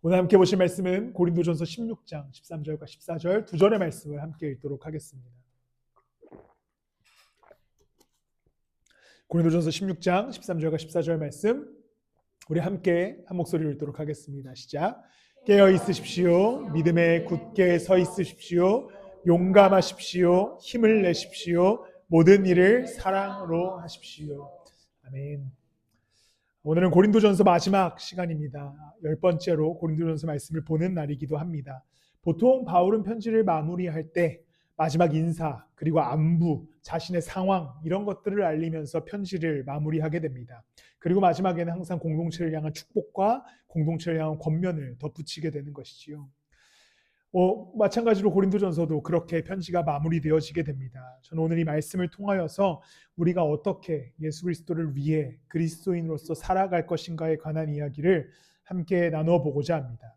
오늘 함께 보실 말씀은 고린도전서 16장 13절과 14절 두 절의 말씀을 함께 읽도록 하겠습니다. 고린도전서 16장 13절과 14절 말씀 우리 함께 한 목소리로 읽도록 하겠습니다. 시작. 깨어 있으십시오. 믿음에 굳게 서 있으십시오. 용감하십시오. 힘을 내십시오. 모든 일을 사랑으로 하십시오. 아멘. 오늘은 고린도전서 마지막 시간입니다. 10번째로 고린도전서 말씀을 보는 날이기도 합니다. 보통 바울은 편지를 마무리할 때 마지막 인사, 그리고 안부, 자신의 상황 이런 것들을 알리면서 편지를 마무리하게 됩니다. 그리고 마지막에는 항상 공동체를 향한 축복과 공동체를 향한 권면을 덧붙이게 되는 것이지요. 마찬가지로 고린도전서도 그렇게 편지가 마무리되어지게 됩니다. 저는 오늘 이 말씀을 통하여서 우리가 어떻게 예수 그리스도를 위해 그리스도인으로서 살아갈 것인가에 관한 이야기를 함께 나누어 보고자 합니다.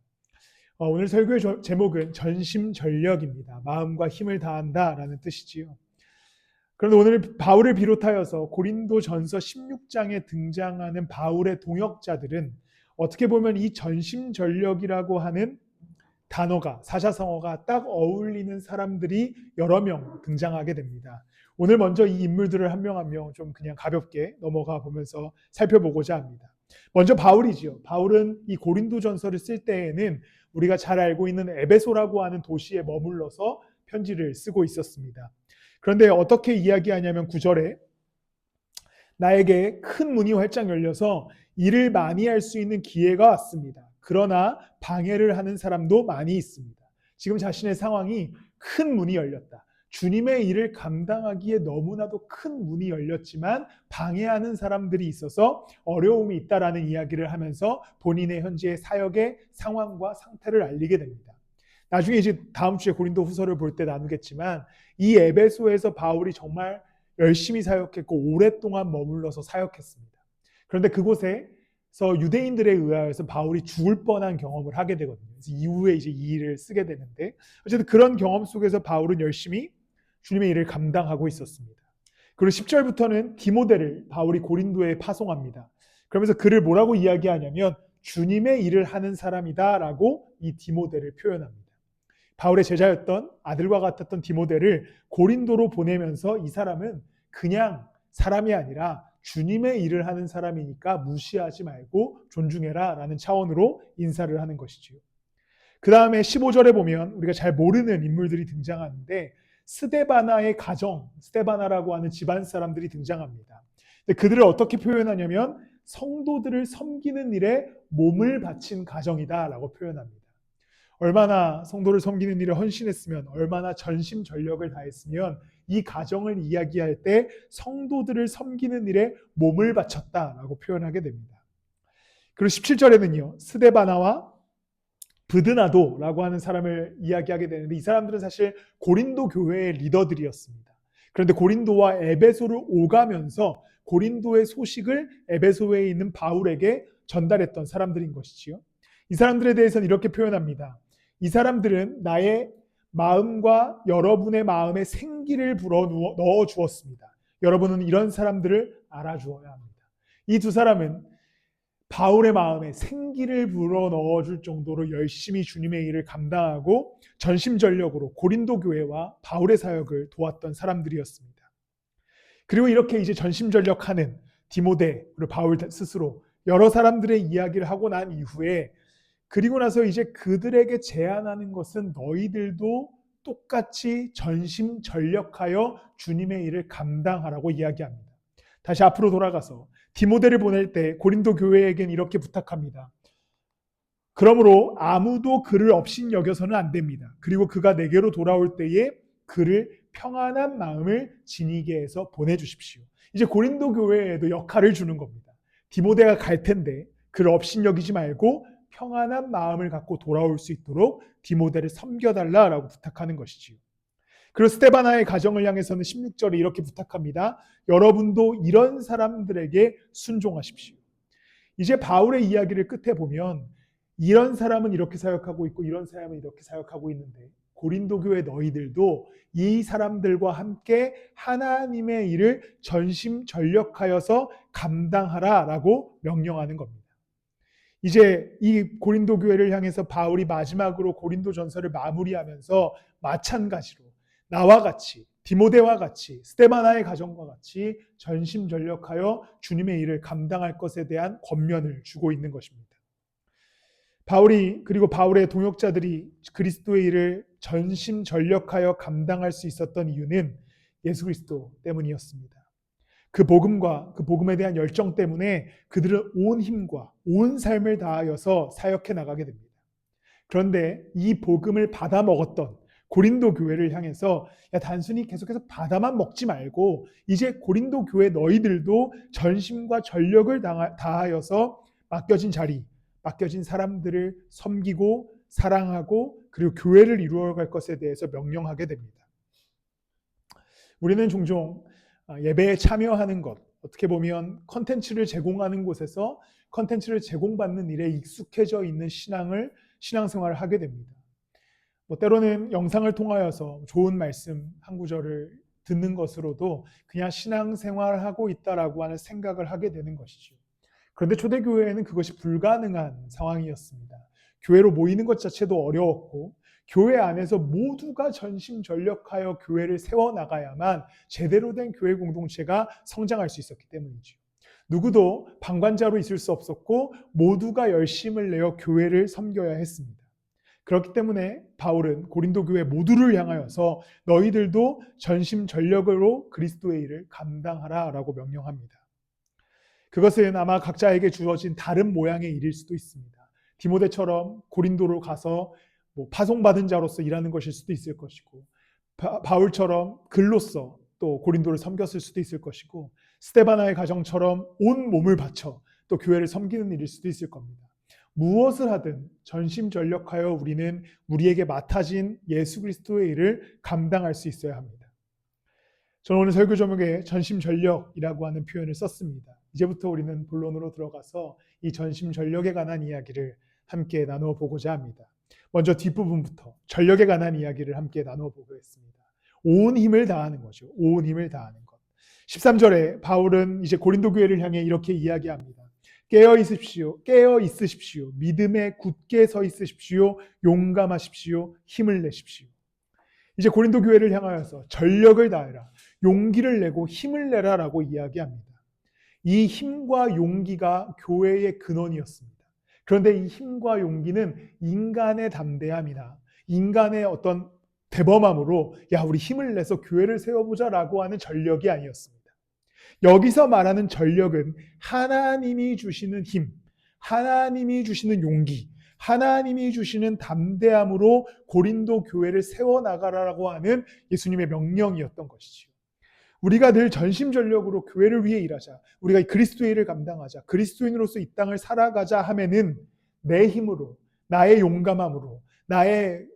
오늘 설교의 제목은 전심전력입니다. 마음과 힘을 다한다라는 뜻이지요. 그런데 오늘 바울을 비롯하여서 고린도전서 16장에 등장하는 바울의 동역자들은 어떻게 보면 이 전심전력이라고 하는 단어가, 사자성어가 딱 어울리는 사람들이 여러 명 등장하게 됩니다. 오늘 먼저 이 인물들을 한 명 한 명 좀 그냥 가볍게 넘어가 보면서 살펴보고자 합니다. 먼저 바울이죠. 바울은 이 고린도전서를 쓸 때에는 우리가 잘 알고 있는 에베소라고 하는 도시에 머물러서 편지를 쓰고 있었습니다. 그런데 어떻게 이야기하냐면 9절에 나에게 큰 문이 활짝 열려서 일을 많이 할 수 있는 기회가 왔습니다. 그러나 방해를 하는 사람도 많이 있습니다. 지금 자신의 상황이 큰 문이 열렸다. 주님의 일을 감당하기에 너무나도 큰 문이 열렸지만 방해하는 사람들이 있어서 어려움이 있다라는 이야기를 하면서 본인의 현재의 사역의 상황과 상태를 알리게 됩니다. 나중에 이제 다음 주에 고린도 후서를 볼 때 나누겠지만 이 에베소에서 바울이 정말 열심히 사역했고 오랫동안 머물러서 사역했습니다. 그런데 그곳에서 유대인들에 의하여서 바울이 죽을 뻔한 경험을 하게 되거든요. 그래서 이후에 이제 이 일을 쓰게 되는데 어쨌든 그런 경험 속에서 바울은 열심히 주님의 일을 감당하고 있었습니다. 그리고 10절부터는 디모데를 바울이 고린도에 파송합니다. 그러면서 그를 뭐라고 이야기하냐면 주님의 일을 하는 사람이다라고 이 디모데를 표현합니다. 바울의 제자였던 아들과 같았던 디모데를 고린도로 보내면서 이 사람은 그냥 사람이 아니라 주님의 일을 하는 사람이니까 무시하지 말고 존중해라 라는 차원으로 인사를 하는 것이지요. 그 다음에 15절에 보면 우리가 잘 모르는 인물들이 등장하는데 스데바나의 가정, 스데바나라고 하는 집안 사람들이 등장합니다. 근데 그들을 어떻게 표현하냐면 성도들을 섬기는 일에 몸을 바친 가정이다 라고 표현합니다. 얼마나 성도를 섬기는 일에 헌신했으면, 얼마나 전심전력을 다했으면 이 가정을 이야기할 때 성도들을 섬기는 일에 몸을 바쳤다라고 표현하게 됩니다. 그리고 17절에는요. 스데바나와 브드나도라고 하는 사람을 이야기하게 되는데 이 사람들은 사실 고린도 교회의 리더들이었습니다. 그런데 고린도와 에베소를 오가면서 고린도의 소식을 에베소에 있는 바울에게 전달했던 사람들인 것이지요. 이 사람들에 대해서는 이렇게 표현합니다. 이 사람들은 나의 마음과 여러분의 마음에 생기를 불어 넣어 주었습니다. 여러분은 이런 사람들을 알아주어야 합니다. 이 두 사람은 바울의 마음에 생기를 불어 넣어줄 정도로 열심히 주님의 일을 감당하고 전심전력으로 고린도 교회와 바울의 사역을 도왔던 사람들이었습니다. 그리고 이렇게 이제 전심전력하는 디모데 그리고 바울 스스로 여러 사람들의 이야기를 하고 난 이후에 그리고 나서 이제 그들에게 제안하는 것은 너희들도 똑같이 전심전력하여 주님의 일을 감당하라고 이야기합니다. 다시 앞으로 돌아가서 디모데를 보낼 때 고린도 교회에겐 이렇게 부탁합니다. 그러므로 아무도 그를 업신여겨서는 안 됩니다. 그리고 그가 내게로 돌아올 때에 그를 평안한 마음을 지니게 해서 보내주십시오. 이제 고린도 교회에도 역할을 주는 겁니다. 디모데가 갈 텐데 그를 업신여기지 말고 평안한 마음을 갖고 돌아올 수 있도록 디모데를 섬겨달라라고 부탁하는 것이지요. 그리고 스데바나의 가정을 향해서는 16절에 이렇게 부탁합니다. 여러분도 이런 사람들에게 순종하십시오. 이제 바울의 이야기를 끝에 보면 이런 사람은 이렇게 사역하고 있고 이런 사람은 이렇게 사역하고 있는데 고린도 교회 너희들도 이 사람들과 함께 하나님의 일을 전심전력하여서 감당하라라고 명령하는 겁니다. 이제 이 고린도 교회를 향해서 바울이 마지막으로 고린도 전서를 마무리하면서 마찬가지로 나와 같이 디모데와 같이 스데바나의 가정과 같이 전심전력하여 주님의 일을 감당할 것에 대한 권면을 주고 있는 것입니다. 바울이 그리고 바울의 동역자들이 그리스도의 일을 전심전력하여 감당할 수 있었던 이유는 예수 그리스도 때문이었습니다. 그 복음과 그 복음에 대한 열정 때문에 그들은 온 힘과 온 삶을 다하여서 사역해 나가게 됩니다. 그런데 이 복음을 받아 먹었던 고린도 교회를 향해서 야, 단순히 계속해서 받아만 먹지 말고 이제 고린도 교회 너희들도 전심과 전력을 다하여서 맡겨진 자리, 맡겨진 사람들을 섬기고 사랑하고 그리고 교회를 이루어갈 것에 대해서 명령하게 됩니다. 우리는 종종 예배에 참여하는 것, 어떻게 보면 컨텐츠를 제공하는 곳에서 컨텐츠를 제공받는 일에 익숙해져 있는 신앙생활을 하게 됩니다. 때로는 영상을 통하여서 좋은 말씀 한 구절을 듣는 것으로도 그냥 신앙생활을 하고 있다라고 하는 생각을 하게 되는 것이죠. 그런데 초대교회에는 그것이 불가능한 상황이었습니다. 교회로 모이는 것 자체도 어려웠고 교회 안에서 모두가 전심전력하여 교회를 세워나가야만 제대로 된 교회 공동체가 성장할 수 있었기 때문이죠. 누구도 방관자로 있을 수 없었고 모두가 열심을 내어 교회를 섬겨야 했습니다. 그렇기 때문에 바울은 고린도 교회 모두를 향하여서 너희들도 전심전력으로 그리스도의 일을 감당하라라고 명령합니다. 그것은 아마 각자에게 주어진 다른 모양의 일일 수도 있습니다. 디모데처럼 고린도로 가서 파송받은 자로서 일하는 것일 수도 있을 것이고 바울처럼 글로써 또 고린도를 섬겼을 수도 있을 것이고 스데바나의 가정처럼 온 몸을 바쳐 또 교회를 섬기는 일일 수도 있을 겁니다. 무엇을 하든 전심전력하여 우리는 우리에게 맡아진 예수 그리스도의 일을 감당할 수 있어야 합니다. 저는 오늘 설교 제목에 전심전력이라고 하는 표현을 썼습니다. 이제부터 우리는 본론으로 들어가서 이 전심전력에 관한 이야기를 함께 나누어 보고자 합니다. 먼저 뒷부분부터 전력에 관한 이야기를 함께 나누어 보겠습니다. 온 힘을 다하는 거죠. 온 힘을 다하는 것. 13절에 바울은 이제 고린도 교회를 향해 이렇게 이야기합니다. 깨어 있으십시오. 믿음에 굳게 서 있으십시오. 용감하십시오. 힘을 내십시오. 이제 고린도 교회를 향하여서 전력을 다해라. 용기를 내고 힘을 내라라고 이야기합니다. 이 힘과 용기가 교회의 근원이었습니다. 그런데 이 힘과 용기는 인간의 담대함이나 인간의 어떤 대범함으로 야 우리 힘을 내서 교회를 세워보자라고 하는 전력이 아니었습니다. 여기서 말하는 전력은 하나님이 주시는 힘, 하나님이 주시는 용기, 하나님이 주시는 담대함으로 고린도 교회를 세워나가라고 하는 예수님의 명령이었던 것이지요. 우리가 늘 전심전력으로 교회를 위해 일하자, 우리가 그리스도의 일을 감당하자, 그리스도인으로서 이 땅을 살아가자 하면은 내 힘으로, 나의 용감함으로, 나의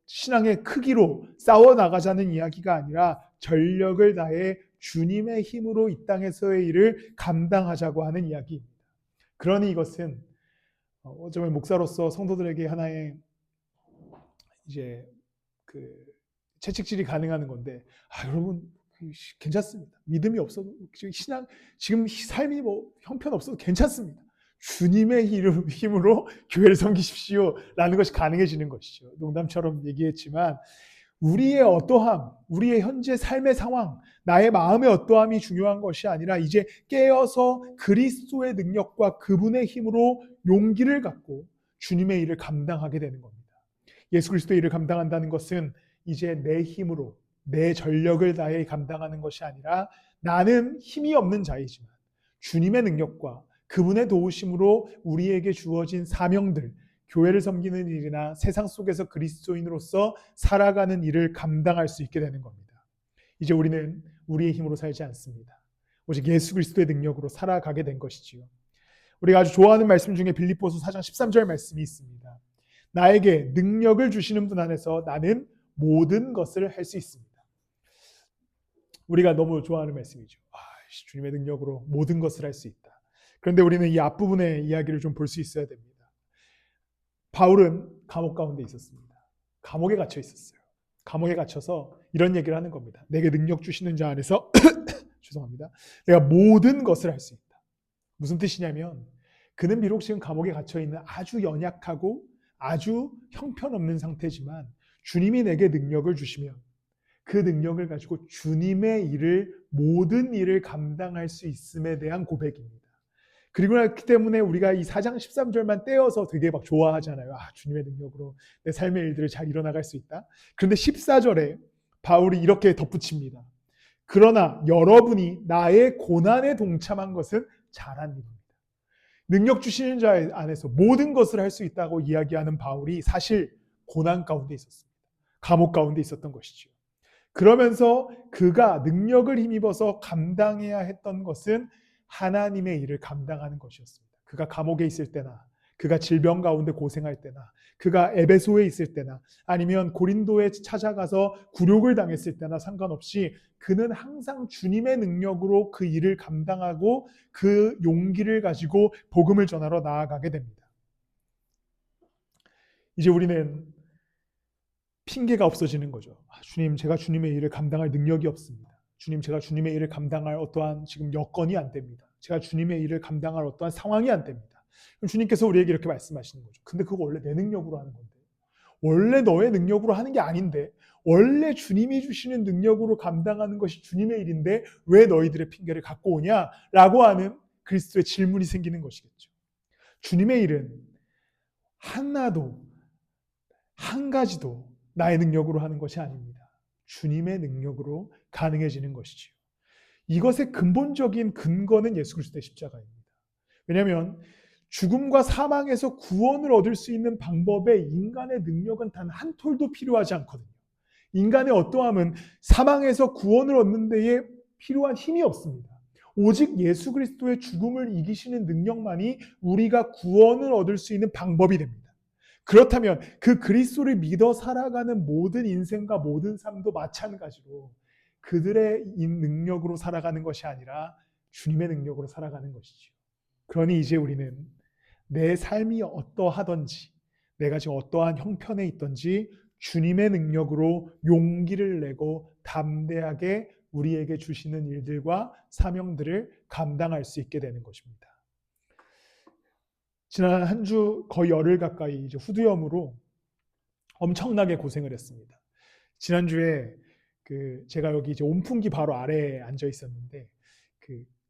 신앙의 크기로 싸워나가자는 이야기가 아니라 전력을 다해 주님의 힘으로 이 땅에서의 일을 감당하자고 하는 이야기입니다. 그러니 이것은 어쩌면 목사로서 성도들에게 하나의 이제 채찍질이 가능한 건데, 여러분 괜찮습니다. 믿음이 없어도 지금 삶이 형편없어도 괜찮습니다. 주님의 힘으로 교회를 섬기십시오 라는 것이 가능해지는 것이죠. 농담처럼 얘기했지만 우리의 어떠함, 우리의 현재 삶의 상황, 나의 마음의 어떠함이 중요한 것이 아니라 이제 깨어서 그리스도의 능력과 그분의 힘으로 용기를 갖고 주님의 일을 감당하게 되는 겁니다. 예수 그리스도의 일을 감당한다는 것은 이제 내 힘으로 내 전력을 다해 감당하는 것이 아니라 나는 힘이 없는 자이지만 주님의 능력과 그분의 도우심으로 우리에게 주어진 사명들, 교회를 섬기는 일이나 세상 속에서 그리스도인으로서 살아가는 일을 감당할 수 있게 되는 겁니다. 이제 우리는 우리의 힘으로 살지 않습니다. 오직 예수 그리스도의 능력으로 살아가게 된 것이지요. 우리가 아주 좋아하는 말씀 중에 빌립보서 4장 13절 말씀이 있습니다. 나에게 능력을 주시는 분 안에서 나는 모든 것을 할 수 있습니다. 우리가 너무 좋아하는 말씀이죠. 주님의 능력으로 모든 것을 할 수 있다. 그런데 우리는 이 앞부분의 이야기를 좀 볼 수 있어야 됩니다. 바울은 감옥 가운데 있었습니다. 감옥에 갇혀 있었어요. 감옥에 갇혀서 이런 얘기를 하는 겁니다. 내게 능력 주시는 자 안에서 죄송합니다. 내가 모든 것을 할 수 있다. 무슨 뜻이냐면 그는 비록 지금 감옥에 갇혀 있는 아주 연약하고 아주 형편없는 상태지만 주님이 내게 능력을 주시면 그 능력을 가지고 주님의 모든 일을 감당할 수 있음에 대한 고백입니다. 그리고 그렇기 때문에 우리가 이 4장 13절만 떼어서 되게 막 좋아하잖아요. 주님의 능력으로 내 삶의 일들을 잘 이뤄나갈 수 있다. 그런데 14절에 바울이 이렇게 덧붙입니다. 그러나 여러분이 나의 고난에 동참한 것은 잘한 일입니다. 능력 주시는 자 안에서 모든 것을 할 수 있다고 이야기하는 바울이 사실 고난 가운데 있었습니다. 감옥 가운데 있었던 것이죠. 그러면서 그가 능력을 힘입어서 감당해야 했던 것은 하나님의 일을 감당하는 것이었습니다. 그가 감옥에 있을 때나 그가 질병 가운데 고생할 때나 그가 에베소에 있을 때나 아니면 고린도에 찾아가서 굴욕을 당했을 때나 상관없이 그는 항상 주님의 능력으로 그 일을 감당하고 그 용기를 가지고 복음을 전하러 나아가게 됩니다. 이제 우리는 핑계가 없어지는 거죠. 주님, 제가 주님의 일을 감당할 능력이 없습니다. 주님, 제가 주님의 일을 감당할 어떠한 지금 여건이 안 됩니다. 제가 주님의 일을 감당할 어떠한 상황이 안 됩니다. 그럼 주님께서 우리에게 이렇게 말씀하시는 거죠. 근데 그거 원래 내 능력으로 하는 건데, 원래 너의 능력으로 하는 게 아닌데, 원래 주님이 주시는 능력으로 감당하는 것이 주님의 일인데 왜 너희들의 핑계를 갖고 오냐? 라고 하는 그리스도의 질문이 생기는 것이겠죠. 주님의 일은 하나도 한 가지도 나의 능력으로 하는 것이 아닙니다. 주님의 능력으로 가능해지는 것이지요. 이것의 근본적인 근거는 예수 그리스도의 십자가입니다. 왜냐하면 죽음과 사망에서 구원을 얻을 수 있는 방법에 인간의 능력은 단 한 톨도 필요하지 않거든요. 인간의 어떠함은 사망에서 구원을 얻는 데에 필요한 힘이 없습니다. 오직 예수 그리스도의 죽음을 이기시는 능력만이 우리가 구원을 얻을 수 있는 방법이 됩니다. 그렇다면 그 그리스도를 믿어 살아가는 모든 인생과 모든 삶도 마찬가지로 그들의 능력으로 살아가는 것이 아니라 주님의 능력으로 살아가는 것이죠. 그러니 이제 우리는 내 삶이 어떠하든지 내가 지금 어떠한 형편에 있든지 주님의 능력으로 용기를 내고 담대하게 우리에게 주시는 일들과 사명들을 감당할 수 있게 되는 것입니다. 지난 한 주 거의 열흘 가까이 이제 후두염으로 엄청나게 고생을 했습니다. 지난주에 제가 여기 이제 온풍기 바로 아래에 앉아 있었는데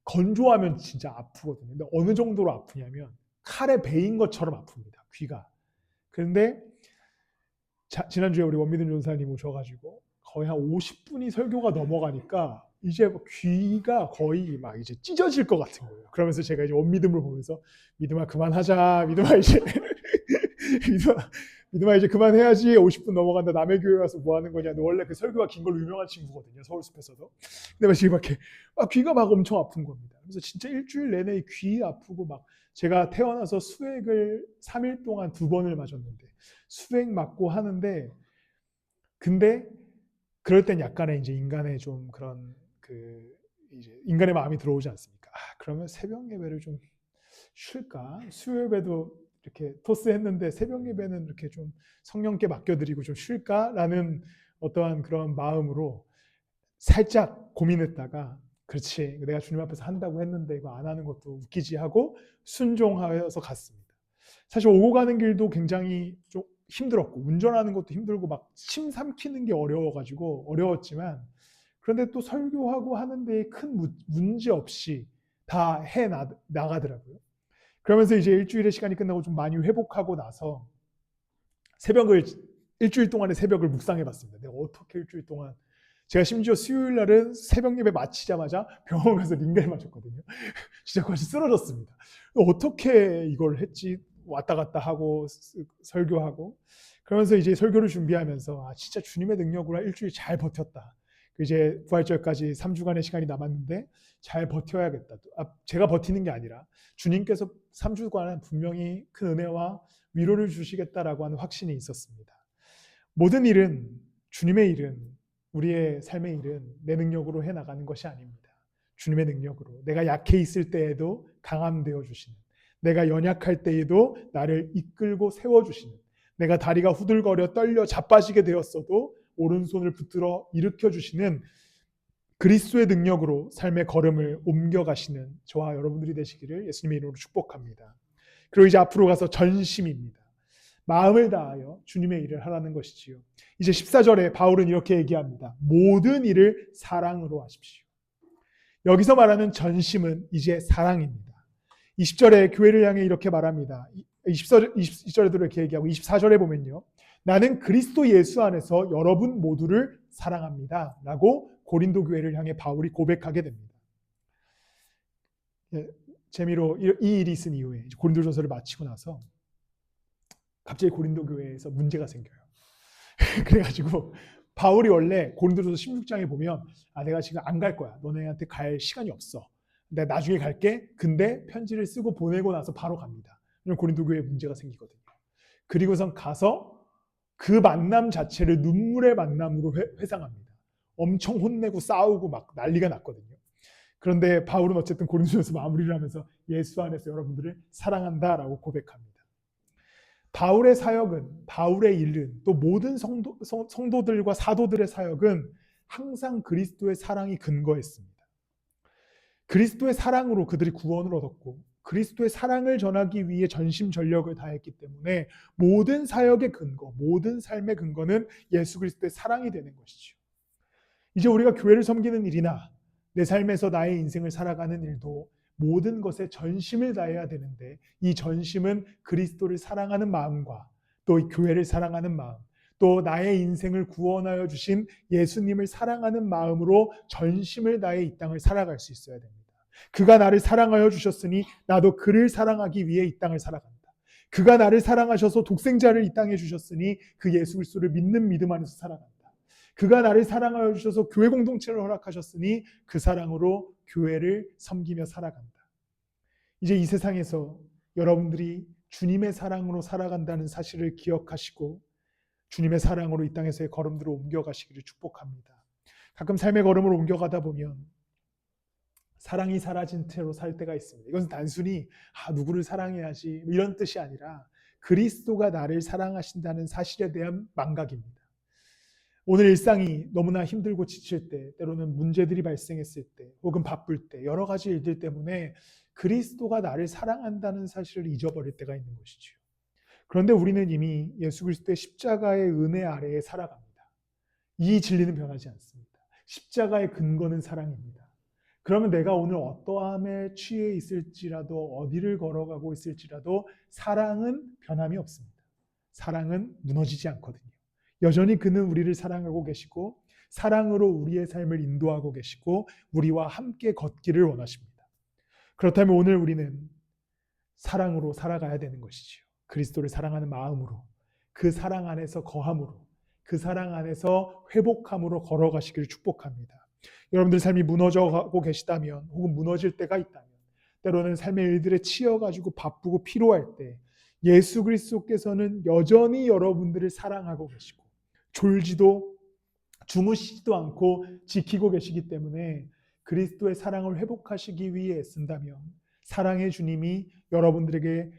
건조하면 진짜 아프거든요. 근데 어느 정도로 아프냐면 칼에 베인 것처럼 아픕니다. 귀가. 그런데 지난주에 우리 원미든 전사님 오셔가지고 거의 한 50분이 설교가 넘어가니까 이제 귀가 거의 막 이제 찢어질 것 같은 거예요. 그러면서 제가 이제 원미듬을 보면서 믿음아 그만하자. 믿음아 이제 믿음아 이제 그만해야지. 50분 넘어간다. 남의 교회 와서 뭐 하는 거냐. 원래 그 설교가 긴 걸로 유명한 친구거든요. 서울숲에서도. 근데 막 지금 이렇게 귀가 막 엄청 아픈 겁니다. 그래서 진짜 일주일 내내 귀 아프고 막 제가 태어나서 수액을 3일 동안 2번을 맞았는데 수액 맞고 하는데 근데 그럴 땐 약간의 이제 인간의 좀 그런 이제 인간의 마음이 들어오지 않습니까? 그러면 새벽 예배를 좀 쉴까? 수요 예배도 이렇게 토스했는데 새벽 예배는 이렇게 좀 성령께 맡겨드리고 좀 쉴까라는 어떠한 그런 마음으로 살짝 고민했다가 그렇지 내가 주님 앞에서 한다고 했는데 이거 안 하는 것도 웃기지 하고 순종하여서 갔습니다. 사실 오고 가는 길도 굉장히 좀 힘들었고 운전하는 것도 힘들고 막 침 삼키는 게 어려웠지만 그런데 또 설교하고 하는 데에 큰 문제 없이 다 나가더라고요. 그러면서 이제 일주일의 시간이 끝나고 좀 많이 회복하고 나서 일주일 동안의 새벽을 묵상해봤습니다. 내가 어떻게 일주일 동안 제가 심지어 수요일 날은 새벽 예배 마치자마자 병원 가서 링겔 맞았거든요. 진짜 거의 쓰러졌습니다. 어떻게 이걸 했지? 왔다 갔다 하고 설교하고 그러면서 이제 설교를 준비하면서 진짜 주님의 능력으로 일주일 잘 버텼다. 이제 부활절까지 3주간의 시간이 남았는데 잘 버텨야겠다. 제가 버티는 게 아니라 주님께서 3주간은 분명히 큰 은혜와 위로를 주시겠다라고 하는 확신이 있었습니다. 모든 일은 주님의 일은 우리의 삶의 일은 내 능력으로 해나가는 것이 아닙니다. 주님의 능력으로 내가 약해 있을 때에도 강함 되어주시는 내가 연약할 때에도 나를 이끌고 세워주시는 내가 다리가 후들거려 떨려 자빠지게 되었어도 오른손을 붙들어 일으켜주시는 그리스도의 능력으로 삶의 걸음을 옮겨가시는 저와 여러분들이 되시기를 예수님의 이름으로 축복합니다. 그리고 이제 앞으로 가서 전심입니다. 마음을 다하여 주님의 일을 하라는 것이지요. 이제 14절에 바울은 이렇게 얘기합니다. 모든 일을 사랑으로 하십시오. 여기서 말하는 전심은 이제 사랑입니다. 20절에 교회를 향해 이렇게 말합니다. 20절에도 이렇게 얘기하고 24절에 보면요. 나는 그리스도 예수 안에서 여러분 모두를 사랑합니다. 라고 고린도 교회를 향해 바울이 고백하게 됩니다. 재미로 이 일이 있은 이후에 고린도전서를 마치고 나서 갑자기 고린도 교회에서 문제가 생겨요. 그래가지고 바울이 원래 고린도전서 16장에 보면 내가 지금 안 갈 거야. 너네한테 갈 시간이 없어. 내가 나중에 갈게. 근데 편지를 쓰고 보내고 나서 바로 갑니다. 왜냐면 고린도 교회에 문제가 생기거든요. 그리고선 가서 그 만남 자체를 눈물의 만남으로 회상합니다. 엄청 혼내고 싸우고 막 난리가 났거든요. 그런데 바울은 어쨌든 고린도전서 마무리를 하면서 예수 안에서 여러분들을 사랑한다라고 고백합니다. 바울의 사역은, 바울의 일은, 또 모든 성도들과 사도들의 사역은 항상 그리스도의 사랑이 근거했습니다. 그리스도의 사랑으로 그들이 구원을 얻었고 그리스도의 사랑을 전하기 위해 전심전력을 다했기 때문에 모든 사역의 근거, 모든 삶의 근거는 예수 그리스도의 사랑이 되는 것이죠. 이제 우리가 교회를 섬기는 일이나 내 삶에서 나의 인생을 살아가는 일도 모든 것에 전심을 다해야 되는데 이 전심은 그리스도를 사랑하는 마음과 또 이 교회를 사랑하는 마음, 또 나의 인생을 구원하여 주신 예수님을 사랑하는 마음으로 전심을 다해 이 땅을 살아갈 수 있어야 됩니다. 그가 나를 사랑하여 주셨으니 나도 그를 사랑하기 위해 이 땅을 살아간다. 그가 나를 사랑하셔서 독생자를 이 땅에 주셨으니 그 예수 그리스도를 믿는 믿음 안에서 살아간다. 그가 나를 사랑하여 주셔서 교회 공동체를 허락하셨으니 그 사랑으로 교회를 섬기며 살아간다. 이제 이 세상에서 여러분들이 주님의 사랑으로 살아간다는 사실을 기억하시고 주님의 사랑으로 이 땅에서의 걸음들을 옮겨가시기를 축복합니다. 가끔 삶의 걸음을 옮겨가다 보면 사랑이 사라진 채로 살 때가 있습니다. 이것은 단순히 누구를 사랑해야지 이런 뜻이 아니라 그리스도가 나를 사랑하신다는 사실에 대한 망각입니다. 오늘 일상이 너무나 힘들고 지칠 때, 때로는 문제들이 발생했을 때, 혹은 바쁠 때, 여러 가지 일들 때문에 그리스도가 나를 사랑한다는 사실을 잊어버릴 때가 있는 것이지요. 그런데 우리는 이미 예수 그리스도의 십자가의 은혜 아래에 살아갑니다. 이 진리는 변하지 않습니다. 십자가의 근거는 사랑입니다. 그러면 내가 오늘 어떠함에 취해 있을지라도, 어디를 걸어가고 있을지라도 사랑은 변함이 없습니다. 사랑은 무너지지 않거든요. 여전히 그는 우리를 사랑하고 계시고 사랑으로 우리의 삶을 인도하고 계시고 우리와 함께 걷기를 원하십니다. 그렇다면 오늘 우리는 사랑으로 살아가야 되는 것이지요. 그리스도를 사랑하는 마음으로, 그 사랑 안에서 거함으로, 그 사랑 안에서 회복함으로 걸어가시기를 축복합니다. 여러분들 삶이 무너져가고 계시다면 혹은 무너질 때가 있다면 때로는 삶의 일들에 치여가지고 바쁘고 피로할 때 예수 그리스도께서는 여전히 여러분들을 사랑하고 계시고 졸지도 주무시지도 않고 지키고 계시기 때문에 그리스도의 사랑을 회복하시기 위해 애쓴다면 사랑의 주님이 여러분들에게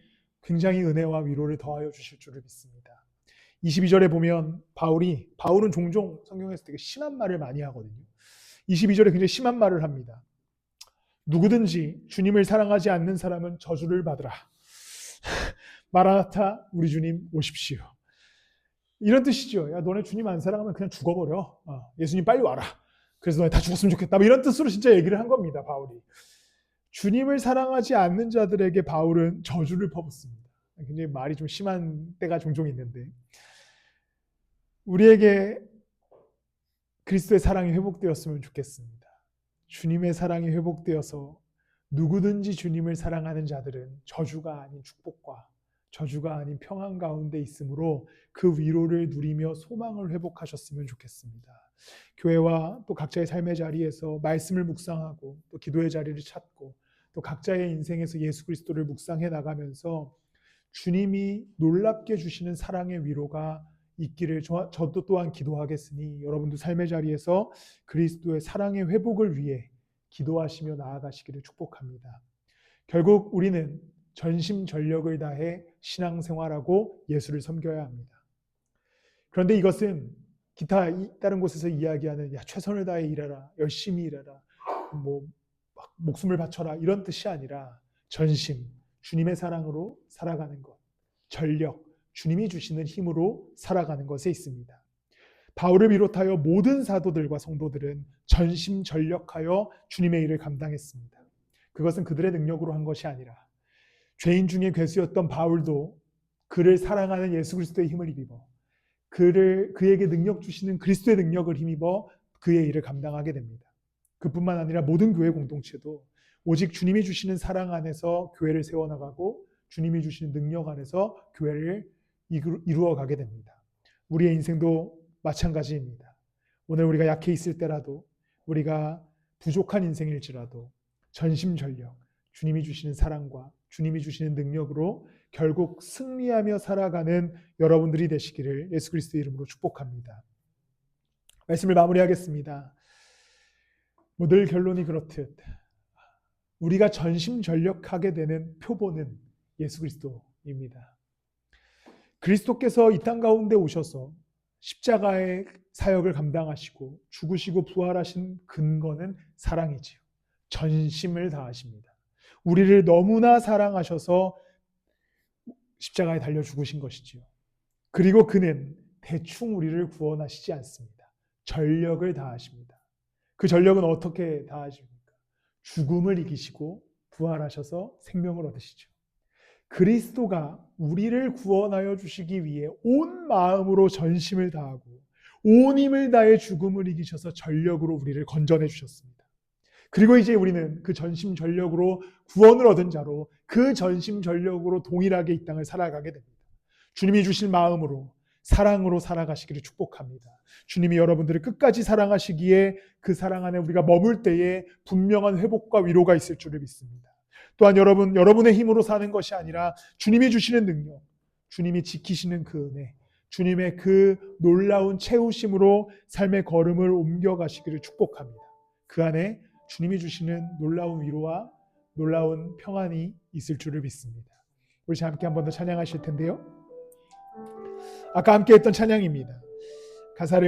굉장히 은혜와 위로를 더하여 주실 줄을 믿습니다. 22절에 보면 바울은 종종 성경에서 되게 심한 말을 많이 하거든요. 22절에 굉장히 심한 말을 합니다. 누구든지 주님을 사랑하지 않는 사람은 저주를 받으라. 마라나타 우리 주님 오십시오. 이런 뜻이죠. 야, 너네 주님 안 사랑하면 그냥 죽어버려. 예수님 빨리 와라. 그래서 너네 다 죽었으면 좋겠다. 이런 뜻으로 진짜 얘기를 한 겁니다. 바울이. 주님을 사랑하지 않는 자들에게 바울은 저주를 퍼붓습니다. 굉장히 말이 좀 심한 때가 종종 있는데 우리에게 그리스도의 사랑이 회복되었으면 좋겠습니다. 주님의 사랑이 회복되어서 누구든지 주님을 사랑하는 자들은 저주가 아닌 축복과 저주가 아닌 평안 가운데 있으므로 그 위로를 누리며 소망을 회복하셨으면 좋겠습니다. 교회와 또 각자의 삶의 자리에서 말씀을 묵상하고 또 기도의 자리를 찾고 또 각자의 인생에서 예수 그리스도를 묵상해 나가면서 주님이 놀랍게 주시는 사랑의 위로가 있기를 저도 또한 기도하겠으니 여러분도 삶의 자리에서 그리스도의 사랑의 회복을 위해 기도하시며 나아가시기를 축복합니다. 결국 우리는 전심전력을 다해 신앙생활하고 예수를 섬겨야 합니다. 그런데 이것은 기타 다른 곳에서 이야기하는 최선을 다해 일해라, 열심히 일해라, 목숨을 바쳐라 이런 뜻이 아니라 전심, 주님의 사랑으로 살아가는 것, 전력, 주님이 주시는 힘으로 살아가는 것에 있습니다. 바울을 비롯하여 모든 사도들과 성도들은 전심전력하여 주님의 일을 감당했습니다. 그것은 그들의 능력으로 한 것이 아니라 죄인 중에 괴수였던 바울도 그를 사랑하는 예수 그리스도의 힘을 힘입어 그에게 능력 주시는 그리스도의 능력을 힘입어 그의 일을 감당하게 됩니다. 그뿐만 아니라 모든 교회 공동체도 오직 주님이 주시는 사랑 안에서 교회를 세워나가고 주님이 주시는 능력 안에서 교회를 이루어가게 됩니다. 우리의 인생도 마찬가지입니다. 오늘 우리가 약해 있을 때라도, 우리가 부족한 인생일지라도 전심전력 주님이 주시는 사랑과 주님이 주시는 능력으로 결국 승리하며 살아가는 여러분들이 되시기를 예수 그리스도의 이름으로 축복합니다. 말씀을 마무리하겠습니다. 늘 결론이 그렇듯 우리가 전심전력하게 되는 표본은 예수 그리스도입니다. 그리스도께서 이 땅 가운데 오셔서 십자가의 사역을 감당하시고 죽으시고 부활하신 근거는 사랑이지요. 전심을 다하십니다. 우리를 너무나 사랑하셔서 십자가에 달려 죽으신 것이지요. 그리고 그는 대충 우리를 구원하시지 않습니다. 전력을 다하십니다. 그 전력은 어떻게 다하십니까? 죽음을 이기시고 부활하셔서 생명을 얻으시죠. 그리스도가 우리를 구원하여 주시기 위해 온 마음으로 전심을 다하고 온 힘을 다해 죽음을 이기셔서 전력으로 우리를 건져내 주셨습니다. 그리고 이제 우리는 그 전심전력으로 구원을 얻은 자로 그 전심전력으로 동일하게 이 땅을 살아가게 됩니다. 주님이 주실 마음으로 사랑으로 살아가시기를 축복합니다. 주님이 여러분들을 끝까지 사랑하시기에 그 사랑 안에 우리가 머물 때에 분명한 회복과 위로가 있을 줄을 믿습니다. 또한 여러분의 힘으로 사는 것이 아니라 주님이 주시는 능력, 주님이 지키시는 그 은혜, 주님의 그 놀라운 채우심으로 삶의 걸음을 옮겨가시기를 축복합니다. 그 안에 주님이 주시는 놀라운 위로와 놀라운 평안이 있을 줄을 믿습니다. 우리 함께 한 번 더 찬양하실 텐데요. 아까 함께 했던 찬양입니다. 가사를